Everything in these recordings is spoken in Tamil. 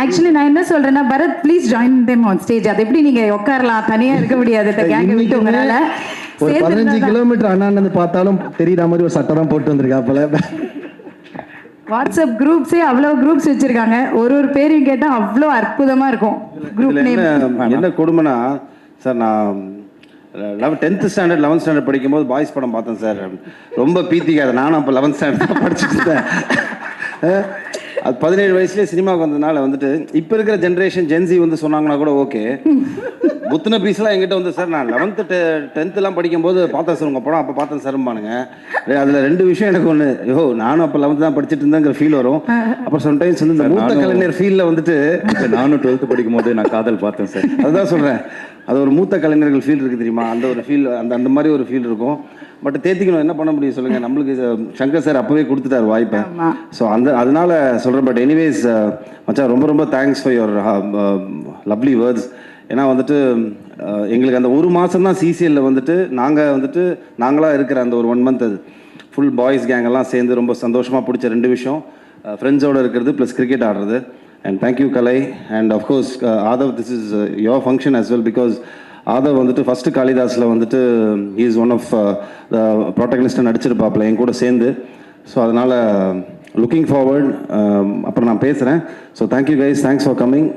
ஆக்சுவலி நான் என்ன சொல்றேன்னா, Bharat please join them on stage. அது எப்படி நீங்க உட்காரலாம், தனியா இருக்க முடியாது கேங்க விட்டு உங்களால. ஒரு 15 கிலோமீட்டர் அண்ணாந்து பார்த்தாலும் தெரியுற மாதிரி ஒரு சட்டை தான் போட்டு வந்திருக்காப்புல. வாட்ஸ்அப் குரூப்ஸே அவ்வளவு குரூப்ஸ் வச்சிருக்காங்க. ஒரு பேரையும் கேட்டா அவ்வளோ அற்புதமா இருக்கும் குரூப் நேம். என்ன கொடுமைனா சார், நான் 10th ஸ்டாண்டர்ட் 11th ஸ்டாண்டர்ட் படிக்கும்போது பாய்ஸ் படம் பார்த்தேன் சார். ரொம்ப பீத்திக்காது. நானும் அப்போ 11th ஸ்டாண்டர்ட் தான் படிச்சுட்டு இருந்தேன். அது 17 வயசுலேயே சினிமாவுக்கு வந்ததுனால வந்துட்டு இப்போ இருக்கிற ஜென்ரேஷன் ஜென்சி வந்து சொன்னாங்கன்னா கூட ஓகே. புத்தின பீஸ்லாம் எங்கிட்ட வந்து சார் நான் 11th 10th படிக்கும்போது பார்த்தேன் சார் உங்கள் படம், அப்போ பார்த்தேன் சார்பானுங்க. அதில் 2 விஷயம் எனக்கு ஒன்று, நானும் அப்போ 11th தான் படிச்சுட்டு இருந்தேங்கிற ஃபீல் வரும். அப்புறம் சம்டைம்ஸ் வந்து இந்த மூத்த கலைஞர் ஃபீலில் வந்துட்டு நானும் 12th படிக்கும் போது நான் காதல் பார்த்தேன் சார். அதுதான் சொல்கிறேன், அது ஒரு மூத்த கலைஞர்கள் ஃபீல் இருக்குது தெரியுமா, அந்த ஒரு ஃபீல், அந்த மாதிரி ஒரு ஃபீல் இருக்கும். பட் தேத்திக்கணும், என்ன பண்ண முடியும் சொல்லுங்கள். நம்மளுக்கு சங்கர் சார் அப்போவே கொடுத்துட்டார் வாய்ப்பை. ஸோ அதனால சொல்கிறேன். பட் எனிவேஸ் மச்சான், ரொம்ப ரொம்ப thanks for your lovely words. ஏன்னா வந்துட்டு எங்களுக்கு அந்த ஒரு மாதம் தான் சிசிஎல்ல வந்துட்டு நாங்களாக இருக்கிற அந்த ஒரு 1 month அது ஃபுல் பாய்ஸ் கேங் எல்லாம் சேர்ந்து ரொம்ப சந்தோஷமாக பிடிச்ச 2 விஷயம், ஃப்ரெண்ட்ஸோடு இருக்கிறது ப்ளஸ் கிரிக்கெட் ஆடுறது. And thank you Kalai. And of course Aadhav, this is your function as well, because Aadhav வந்துட்டு ஃபஸ்ட்டு காளிதாஸில் வந்துட்டு he is one of the ப்ரோட்டகனிஸ்ட்டை நடிச்சிருப்பாப்பில் என் கூட சேர்ந்து. ஸோ அதனால் லுக்கிங் ஃபார்வர்ட். அப்புறம் நான் பேசுகிறேன். So thank you guys, thanks for coming.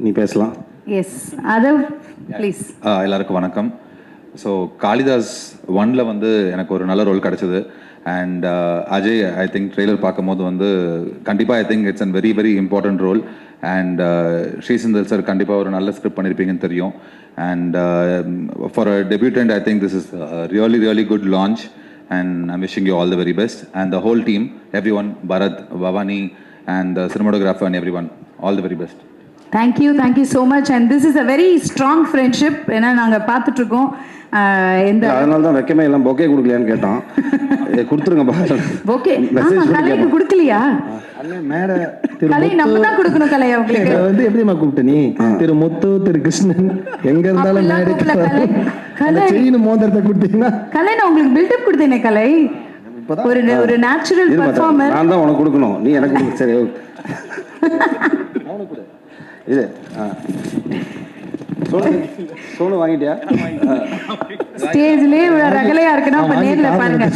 நீ பேசலாம். Yes Aadhav please. எல்லாருக்கும் வணக்கம். ஸோ காளிதாஸ் 1ல் வந்து எனக்கு ஒரு நல்ல ரோல் கிடச்சிது. And Ajay, I think trailer பார்க்கும்போது வந்து கண்டிப்பாக I think it's an very very important role. And Srichandar sir கண்டிப்பாக ஒரு நல்ல ஸ்கிரிப்ட் பண்ணியிருப்பீங்கன்னு தெரியும். And for a debutant I think this is really really good launch. And I'm wishing you all the very best. And the whole team, everyone, Bharath, Bhavani and cinematographer and everyone, all the very best. Thank you so much. And this is a very strong friendship. ஏன்னா நாங்கள் பார்த்துட்ருக்கோம். அதனால தான் வைக்கமே எல்லாம் பொக்கே கொடுக்கலையான்னு கேட்டோம். கொடுத்துருங்க பொக்கே கலைக்கு கொடுக்கலையா? மேடை கலை நம்ம தான் கொடுக்கணும். கலை உங்களுக்கு வந்து எப்படிமா கூப்பிட்டு நீ திரு முத்து, திரு கிருஷ்ணன் எங்க இருந்தாலும் மோதிரத்தை கொடுத்தீங்கன்னா கலை நான் உங்களுக்கு பில்டப் கொடுத்தேனே. கலை ஒரு நேச்சுரல் பெர்ஃபார்மர். நான் தான் உனக்கு கொடுக்கணும், நீ எனக்கு சரி. இது சோனு வாங்கிட்டியா? ஸ்டேஜ்லயே ரகலையா இருக்குன்னா அப்ப நேர்ல பாருங்க.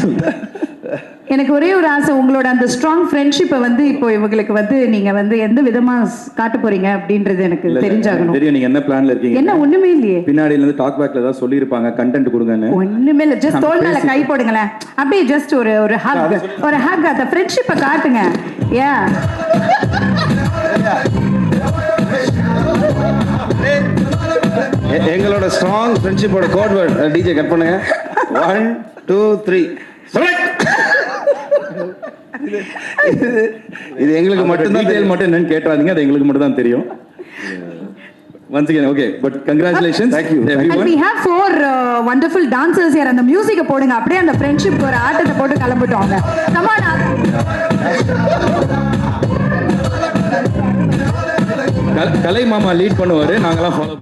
எனக்கு ஒரே ஒரு ஆசை, உங்களோட அந்த ஸ்ட்ராங் ஃப்ரெண்ட்ஷிப்பை வந்து இப்போ இவங்களுக்கு வந்து நீங்க வந்து எந்த விதமா காட்ட போறீங்க அப்படின்றது எனக்கு தெரிஞ்சாகணும். தெரியும் நீங்க என்ன பிளான்ல இருக்கீங்க. என்ன ஒண்ணுமே இல்லையே. பின்னாடில இருந்து டாக் பேக்ல ஏதாவது சொல்லிருப்பாங்க, கண்டென்ட் கொடுங்கன்னு. ஒண்ணுமே இல்ல, ஜஸ்ட் தோள் மேல கை போடுங்களேன். அப்படியே ஜஸ்ட் ஒரு ஹக் அந்த ஃப்ரெண்ட்ஷிப்பை காட்டுங்க. யா எங்களோட ஸ்ட்ராங் ஃப்ரெண்ட்ஷிப்போட கோட் வேர்ட் டிஜே கட் பண்ணுங்க. 1 2 3 இது எங்களுக்கு மட்டும்தான் தெரியும். மட்டும் என்னன்னு கேட்டாதீங்க, அது எங்களுக்கு மட்டும் தான் தெரியும். Once again, okay, but congratulations. Thank you everyone. And we have 4 wonderful dancers here. அந்த மியூசிக்க போடுங்க, அப்படியே அந்த ஃப்ரெண்ட்ஷிப் ஒரு ஆட்டத்தை போட்டு கிளம்பிட்டோங்க. Come on. கலை மாமா லீட் பண்ணுவாரு, நாங்களாம் ஃபாலோ